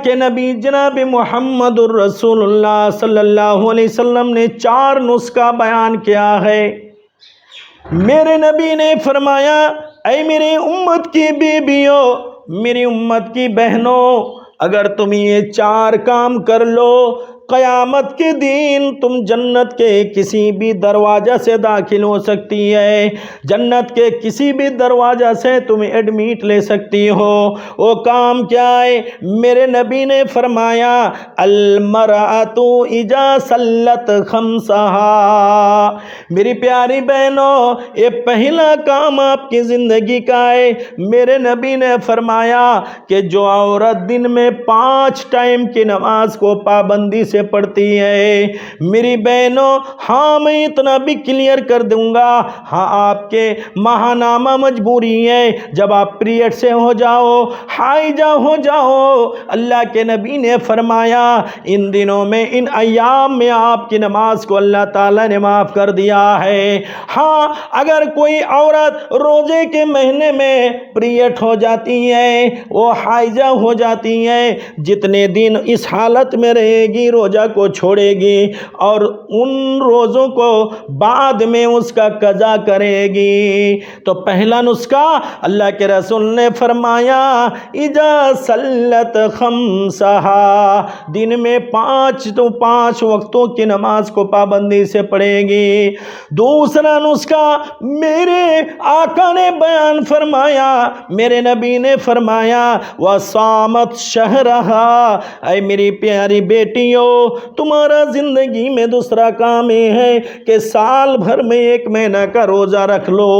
کے نبی جناب محمد الرسول اللہ صلی اللہ علیہ وسلم نے 4 نسخہ بیان کیا ہے۔ میرے نبی نے فرمایا، اے میری امت کی بیویوں، میری امت کی بہنوں، اگر تم یہ 4 کام کر لو، قیامت کے دن تم جنت کے کسی بھی دروازہ سے داخل ہو سکتی ہے، جنت کے کسی بھی دروازہ سے تم ایڈمیٹ لے سکتی ہو۔ وہ کام کیا ہے؟ میرے نبی نے فرمایا، المرأۃ اذا صلت خمسہا۔ میری پیاری بہنوں، یہ پہلا کام آپ کی زندگی کا ہے۔ میرے نبی نے فرمایا کہ جو عورت دن میں 5 ٹائم کی نماز کو پابندی سے پڑھتی ہے، میری بہنوں، ہاں میں اتنا بھی کلیئر کر دوں گا، ہاں آپ کے ماہنامہ مجبوری ہے، جب آپ پیریڈ سے ہو جاؤ، حائضہ ہو جاؤ، اللہ کے نبی نے فرمایا ان دنوں میں، ان ایام میں آپ کی نماز کو اللہ تعالیٰ نے معاف کر دیا ہے۔ ہاں اگر کوئی عورت روزے کے مہینے میں پیریڈ ہو جاتی ہے، وہ حائضہ ہو جاتی ہے، جتنے دن اس حالت میں رہے گی روزہ کو چھوڑے گی، اور ان روزوں کو بعد میں اس کا قضا کرے گی۔ تو پہلا نسخہ اللہ کے رسول نے فرمایا، اذا صلت خمسہا، دن میں 5 وقتوں کی نماز کو پابندی سے پڑھے گی۔ دوسرا نسخہ میرے آقا نے بیان فرمایا، میرے نبی نے فرمایا، وَصَامَتْ شَهْرَهَا۔ اے میری پیاری بیٹیوں، تمہارا زندگی میں دوسرا کام یہ ہے کہ سال بھر میں 1 مہینہ کا روزہ رکھ لو۔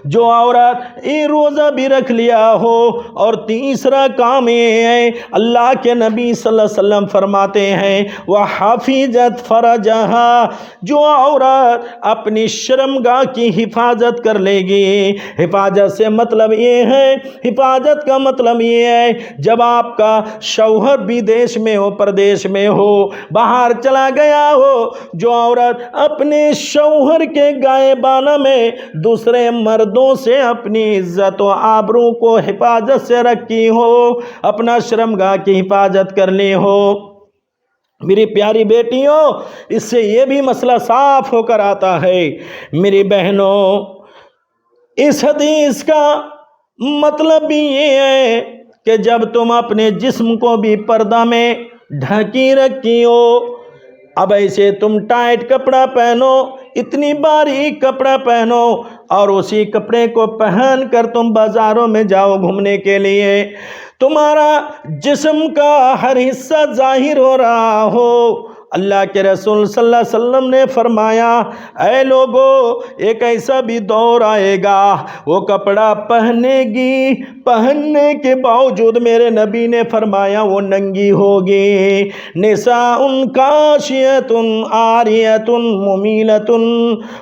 جو عورت یہ روزہ بھی رکھ لیا ہو، اور تیسرا کام یہ ہے، اللہ کے نبی صلی اللہ علیہ وسلم فرماتے ہیں، وَحَفِظَتْ فَرَجَهَا۔ جو عورت اپنی شرمگاہ کی حفاظت کر لے گی، حفاظت سے مطلب یہ ہے، حفاظت کا مطلب یہ ہے، جب آپ کا شوہر بدیش میں ہو، پردیش میں ہو، باہر چلا گیا ہو، جو عورت اپنے شوہر کے غائبانہ میں دوسرے مردوں سے اپنی عزت و آبرو کو حفاظت سے رکھی ہو، اپنا شرمگاہ کی حفاظت کر لی ہو، میری پیاری بیٹیوں، اس سے یہ بھی مسئلہ صاف ہو کر آتا ہے۔ میری بہنوں، اس حدیث کا مطلب بھی یہ ہے کہ جب تم اپنے جسم کو بھی پردہ میں ڈھکی رکھی ہو، اب ایسے تم ٹائٹ کپڑا پہنو، اتنی باریک کپڑا پہنو، اور اسی کپڑے کو پہن کر تم بازاروں میں جاؤ گھومنے کے لیے، تمہارا جسم کا ہر حصہ ظاہر ہو رہا ہو، اللہ کے رسول صلی اللہ علیہ وسلم نے فرمایا، اے لوگو، ایک ایسا بھی دور آئے گا، وہ کپڑا پہنے گی، پہننے کے باوجود میرے نبی نے فرمایا وہ ننگی ہوگی۔ نساء کاشیۃ عاریۃ ممیلۃ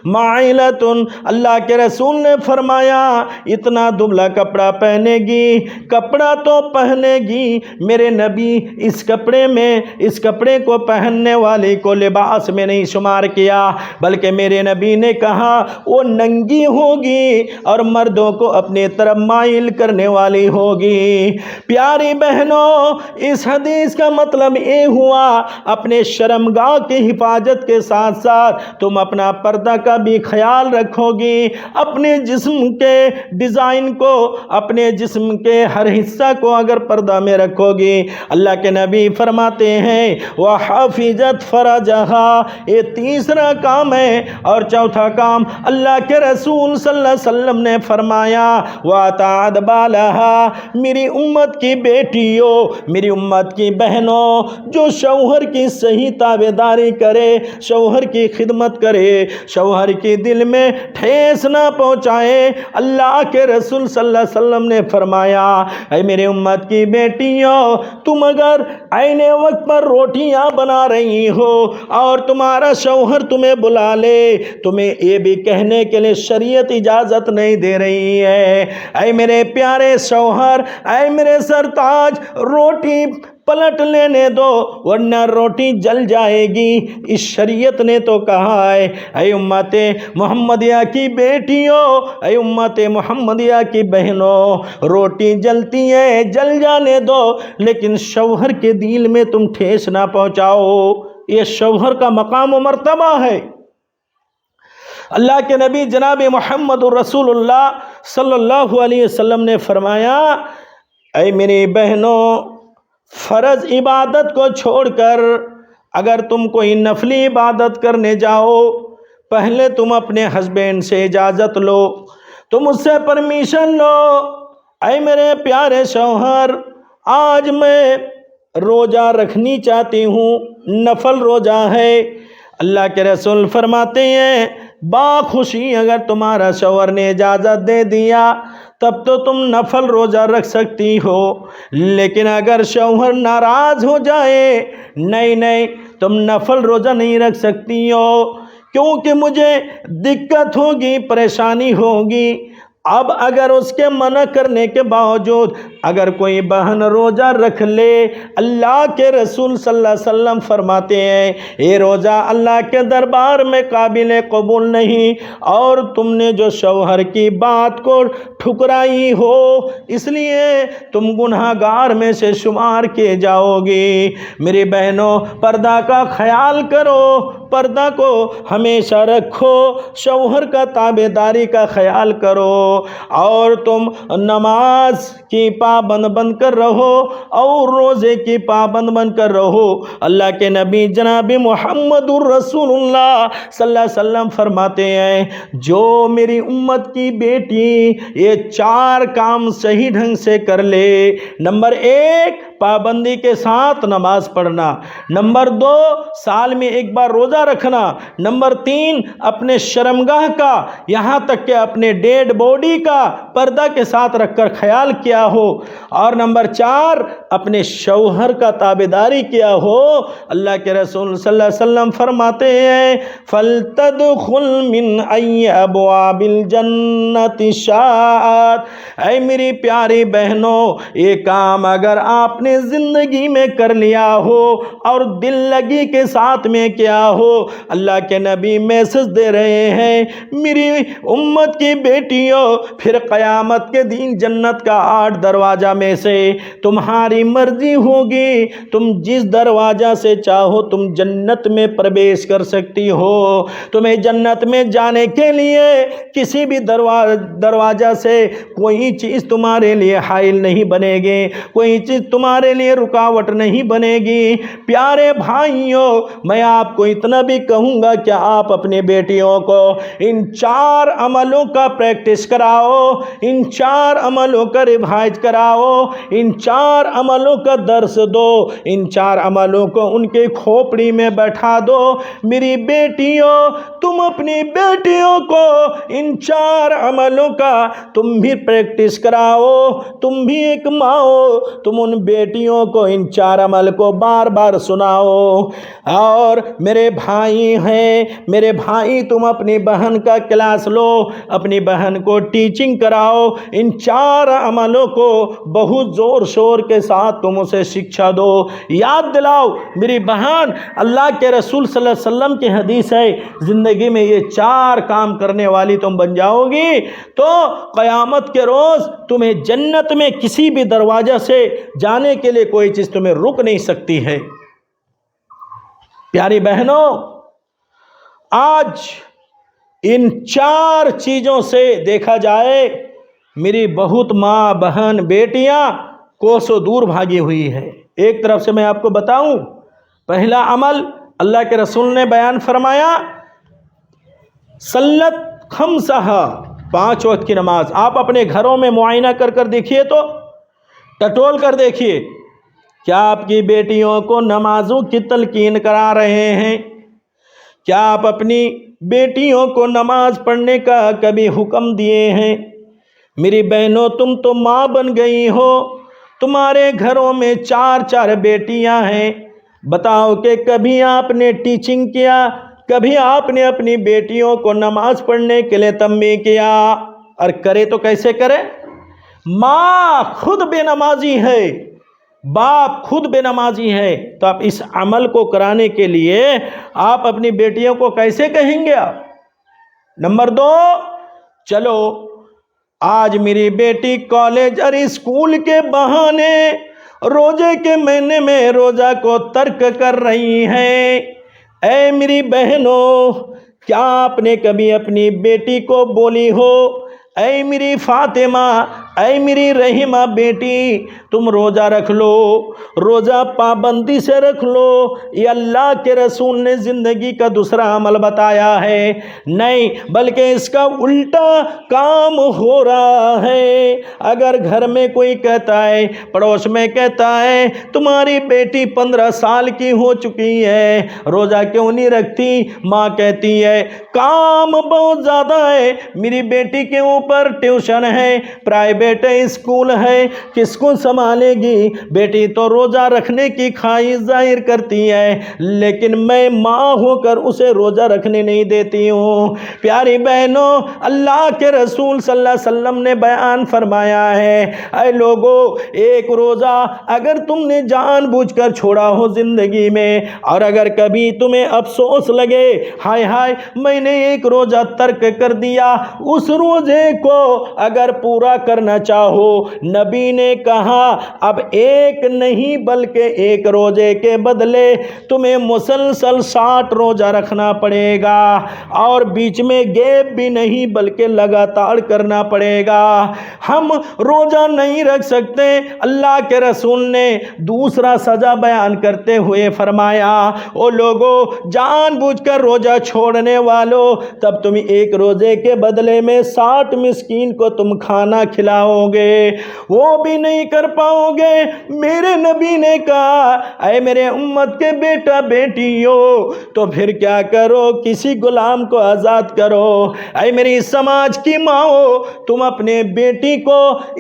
مائلۃ، اللہ کے رسول نے فرمایا اتنا دبلا کپڑا پہنے گی، کپڑا تو پہنے گی، میرے نبی اس کپڑے کو پہننے والی کو لباس میں نہیں شمار کیا، بلکہ میرے نبی نے کہا وہ ننگی ہوگی اور مردوں کو اپنے طرف مائل کرنے والی ہوگی۔ پیاری بہنوں، اس حدیث کا مطلب یہ ہوا، اپنے شرمگاہ کی حفاظت کے ساتھ ساتھ تم اپنا پردہ کا بھی خیال رکھو گی، اپنے جسم کے ڈیزائن کو، اپنے جسم کے ہر حصہ کو اگر پردہ میں رکھو گی، اللہ کے نبی فرماتے ہیں وَحَفِظَتْ فَرَجَهَا، یہ تیسرا کام ہے۔ اور چوتھا کام اللہ کے رسول صلی اللہ علیہ وسلم نے فرمایا وَأَطَاعَتْ بَالَهَا، میری امت کی بیٹیوں، میری امت کی بہنوں، جو شوہر کی صحیح تابعداری کرے، شوہر کی خدمت کرے، شوہر کے دل میں ٹھیس نہ پہنچائے، اللہ کے رسول صلی اللہ علیہ وسلم نے فرمایا، اے میری امت کی بیٹیوں، تم اگر عین وقت پر روٹیاں بنا رہی ہو اور تمہارا شوہر تمہیں بلا لے، تمہیں یہ بھی کہنے کے لیے شریعت اجازت نہیں دے رہی ہے، اے میرے پیارے شوہر، اے میرے سرتاج، روٹی پلٹ لینے دو ورنہ روٹی جل جائے گی۔ اس شریعت نے تو کہا ہے اے امت محمدیہ کی بیٹیوں، اے امت محمدیہ کی بہنوں، روٹی جلتی ہے جل جانے دو، لیکن شوہر کے دل میں تم ٹھیس نہ پہنچاؤ۔ یہ شوہر کا مقام و مرتبہ ہے۔ اللہ کے نبی جناب محمد الرسول اللہ صلی اللہ علیہ وسلم نے فرمایا اے میری بہنوں، فرض عبادت کو چھوڑ کر اگر تم کوئی نفلی عبادت کرنے جاؤ، پہلے تم اپنے ہسبینڈ سے اجازت لو، تم اس سے پرمیشن لو، اے میرے پیارے شوہر آج میں روزہ رکھنی چاہتی ہوں، نفل روزہ ہے۔ اللہ کے رسول فرماتے ہیں باخوشی اگر تمہارا شوہر نے اجازت دے دیا تب تو تم نفل روزہ رکھ سکتی ہو، لیکن اگر شوہر ناراض ہو جائے نہیں تم نفل روزہ نہیں رکھ سکتی ہو، کیونکہ مجھے دقت ہوگی، پریشانی ہوگی۔ اب اگر اس کے منع کرنے کے باوجود اگر کوئی بہن روزہ رکھ لے، اللہ کے رسول صلی اللہ علیہ وسلم فرماتے ہیں یہ روزہ اللہ کے دربار میں قابل قبول نہیں، اور تم نے جو شوہر کی بات کو ٹھکرائی ہو اس لیے تم گنہگار میں سے شمار کیے جاؤ گی۔ میری بہنوں پردہ کا خیال کرو، پردہ کو ہمیشہ رکھو، شوہر کا تابع داری کا خیال کرو، اور تم نماز کی پابند بن کر رہو اور روزے کی پابند بن کر رہو۔ اللہ کے نبی جناب محمد الرسول اللہ صلی اللہ علیہ وسلم فرماتے ہیں جو میری امت کی بیٹی یہ 4 کام صحیح ڈھنگ سے کر لے، نمبر 1 پابندی کے ساتھ نماز پڑھنا، نمبر 2 سال میں 1 بار روزہ رکھنا، نمبر 3 اپنے شرمگاہ کا یہاں تک کہ اپنے ڈیڈ باڈی کا پردہ کے ساتھ رکھ کر خیال کیا ہو، اور نمبر 4 اپنے شوہر کا تابعداری کیا ہو۔ اللہ کے رسول صلی اللہ علیہ وسلم فرماتے ہیں فَلْتَدْخُلْ مِنْ أَيِّ أَبْوَابِ الْجَنَّةِ شَاءَتْ۔ اے میری پیاری بہنوں یہ کام اگر آپ نے زندگی میں کر لیا ہو اور دل لگی کے ساتھ میں کیا ہو، اللہ کے نبی میسج دے رہے ہیں میری امت کی بیٹیوں پھر قیامت کے دن جنت کا 8 دروازہ میں سے تمہاری مرضی ہوگی، تم جس دروازہ سے چاہو تم جنت میں پرویش کر سکتی ہو۔ تمہیں جنت میں جانے کے لیے کسی بھی دروازہ سے کوئی چیز تمہارے لیے حائل نہیں بنے گی، کوئی چیز تمہارے لیے رکاوٹ نہیں بنے گی۔ پیارے بھائیوں میں آپ کو اتنا بھی کہوں گا کہ آپ اپنی بیٹیوں کو ان 4 عملوں کا پریکٹس کراؤ، ان 4 عملوں کا ریوائز کراؤ، ان 4 عملوں کا درس دو، ان 4 عملوں کو ان کے کھوپڑی میں بیٹھا دو۔ میری بیٹیوں تم اپنی بیٹیوں کو ان 4 عملوں کا تم بھی پریکٹس کراؤ، تم بھی ایک ماں ہو، تم ان بیٹیوں کو ان 4 عمل کو بار بار سناؤ۔ اور میرے بھائی ہیں، میرے بھائی تم اپنی بہن کا کلاس لو، اپنی بہن کو ٹیچنگ کراؤ، ان 4 عملوں کو بہت زور شور کے ساتھ تم اسے شکشا دو، یاد دلاؤ۔ میری بہن اللہ کے رسول صلی اللہ علیہ وسلم کی حدیث ہے زندگی میں یہ 4 کام کرنے والی تم بن جاؤ گی تو قیامت کے روز تمہیں جنت میں کسی بھی دروازہ سے جانے کے لیے کوئی چیز تمہیں رک نہیں سکتی ہے۔ پیاری بہنوں آج ان 4 چیزوں سے دیکھا جائے میری بہت ماں بہن بیٹیاں کوسوں دور بھاگی ہوئی ہے۔ ایک طرف سے میں آپ کو بتاؤں، پہلا عمل اللہ کے رسول نے بیان فرمایا صلت خمسہا، 5 وقت کی نماز۔ آپ اپنے گھروں میں معائنہ کر کر دیکھیے، تو ٹٹول کر دیکھیے کیا آپ کی بیٹیوں کو نمازوں کی تلقین کرا رہے ہیں؟ کیا آپ اپنی بیٹیوں کو نماز پڑھنے کا کبھی حکم دیے ہیں؟ میری بہنوں تم تو ماں بن گئی ہو، تمہارے گھروں میں 4 بیٹیاں ہیں، بتاؤ کہ کبھی آپ نے ٹیچنگ کیا، کبھی آپ نے اپنی بیٹیوں کو نماز پڑھنے کے لیے تنبیہ کیا؟ اور کرے تو کیسے کرے؟ ماں خود بے نمازی ہے، باپ خود بے نمازی ہے تو آپ اس عمل کو کرانے کے لیے آپ اپنی بیٹیوں کو کیسے کہیں گے آپ؟ نمبر 2، چلو آج میری بیٹی کالج اور اسکول کے بہانے روزے کے مہینے میں روزہ کو ترک کر رہی ہے۔ اے میری بہنوں، کیا آپ نے کبھی اپنی بیٹی کو بولی ہو اے میری فاطمہ، اے میری رحیمہ بیٹی، تم روزہ رکھ لو، روزہ پابندی سے رکھ لو، یہ اللہ کے رسول نے زندگی کا دوسرا عمل بتایا ہے؟ نہیں، بلکہ اس کا الٹا کام ہو رہا ہے۔ اگر گھر میں کوئی کہتا ہے، پڑوس میں کہتا ہے تمہاری بیٹی 15 سال کی ہو چکی ہے، روزہ کیوں نہیں رکھتی؟ ماں کہتی ہے کام بہت زیادہ ہے، میری بیٹی کے اوپر ٹیوشن ہے، پرائیویٹ اسکول ہے، کس کو سنبھالے گی؟ بیٹی تو روزہ رکھنے کی خواہش ظاہر کرتی ہے، لیکن میں ماں ہو کر اسے روزہ رکھنے نہیں دیتی ہوں۔ پیاری بہنوں، اللہ کے رسول صلی اللہ علیہ وسلم نے بیان فرمایا ہے، اے لوگو، ایک روزہ اگر تم نے جان بوجھ کر چھوڑا ہو زندگی میں، اور اگر کبھی تمہیں افسوس لگے ہائے ہائے میں نے ایک روزہ ترک کر دیا، اس روزے کو اگر پورا کرنا چاہو، نبی نے کہا اب ایک نہیں بلکہ ایک روزے کے بدلے تمہیں مسلسل 60 روزہ رکھنا پڑے گا، اور بیچ میں گیپ بھی نہیں بلکہ لگاتار کرنا پڑے گا۔ ہم روزہ نہیں رکھ سکتے، اللہ کے رسول نے دوسرا سزا بیان کرتے ہوئے فرمایا او لوگو، جان بوجھ کر روزہ چھوڑنے والوں، تب تم ایک روزے کے بدلے میں 60 مسکین کو تم کھانا کھلاؤ گے، وہ بھی نہیں کر پاؤ گے۔ میرے نبی نے کہا اے میرے امت کے بیٹا بیٹیوں، تو پھر کیا کرو؟ کسی غلام کو آزاد کرو۔ اے میری سماج کی ماؤں، تم اپنے بیٹی کو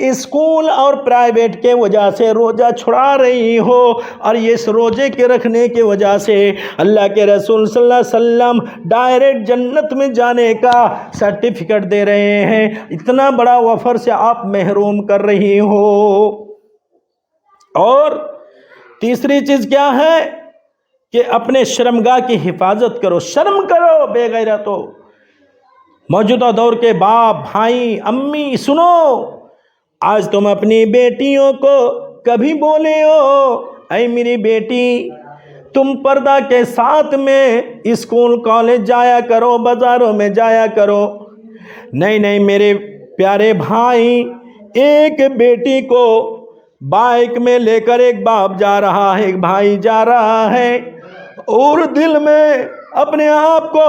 اسکول اور پرائیویٹ کے وجہ سے روزہ چھڑا رہی ہو، اور اس روزے کے رکھنے کی وجہ سے اللہ کے رسول صلی اللہ علیہ وسلم ڈائریکٹ جنت میں جانے کا سرٹیفکیٹ دے رہے ہیں، اتنا بڑا وفر سے آپ محروم کر رہی ہو۔ اور تیسری چیز کیا ہے کہ اپنے شرمگاہ کی حفاظت کرو، شرم کرو بے غیرتو۔ موجودہ دور کے باپ، بھائی، امی، سنو، آج تم اپنی بیٹیوں کو کبھی بولے ہو اے میری بیٹی تم پردہ کے ساتھ میں اسکول کالج جایا کرو، بازاروں میں جایا کرو؟ نہیں نہیں میرے پیارے بھائی، ایک بیٹی کو بائک میں لے کر ایک باپ جا رہا ہے، ایک بھائی جا رہا ہے، اور دل میں اپنے آپ کو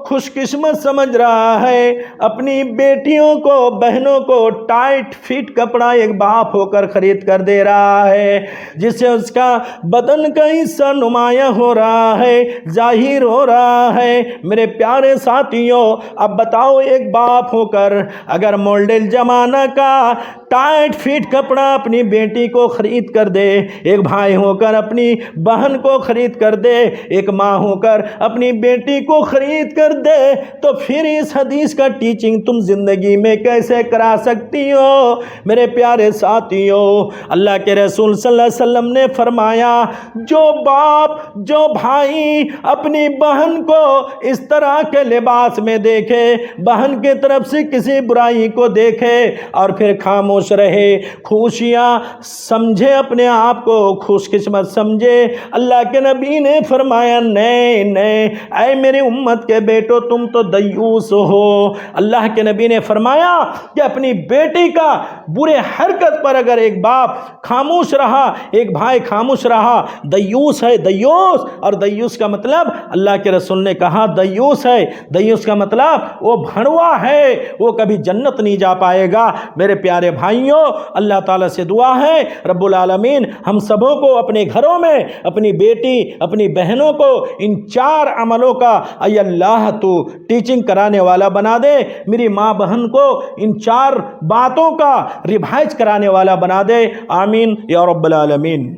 خوش قسمت سمجھ رہا ہے، اپنی بیٹیوں کو، بہنوں کو ٹائٹ فٹ کپڑا ایک باپ ہو کر خرید کر دے رہا ہے، جس سے اس کا بدن کا حصہ نمایاں ہو رہا ہے، ظاہر ہو رہا ہے۔ میرے پیارے ساتھیوں، اب بتاؤ ایک باپ ہو کر اگر ماڈرن زمانہ کا ٹائٹ فٹ کپڑا اپنی بیٹی کو خرید کر دے، ایک بھائی ہو کر اپنی بہن کو خرید کر دے، ایک ماں ہو کر اپنی بیٹی کو خرید کر دے، تو پھر اس حدیث کا ٹیچنگ تم زندگی میں کیسے کرا سکتی ہو؟ میرے پیارے ساتھیوں، اللہ کے رسول صلی اللہ علیہ وسلم نے فرمایا جو باپ، جو بھائی اپنی بہن کو اس طرح کے لباس میں دیکھے، بہن کی طرف سے کسی برائی کو دیکھے اور پھر خاموش رہے، خوشیاں سمجھے، اپنے آپ کو خوش قسمت سمجھے، اللہ کے نبی نے فرمایا نہیں نہیں اے میری امت کے بیٹو تم تو دیوس ہو۔ اللہ کے نبی نے فرمایا کہ اپنی بیٹی کا برے حرکت پر اگر ایک باپ خاموش رہا، ایک بھائی خاموش رہا، دیوس ہے، دیوس۔ اور دیوس کا مطلب اللہ کے رسول نے کہا دیوس ہے، دیوس کا مطلب وہ بھڑوا ہے، وہ کبھی جنت نہیں جا پائے گا۔ میرے پیارے بھائیوں، اللہ تعالیٰ سے دعا ہے رب العالمین ہم سبوں کو اپنے گھروں میں اپنی بیٹی، اپنی بہنوں کو ان 4 عملوں کا اے اللہ تو ٹیچنگ کرانے والا بنا دے، میری ماں بہن کو ان 4 باتوں کا ریوائز کرانے والا بنا دے، آمین یا رب العالمین۔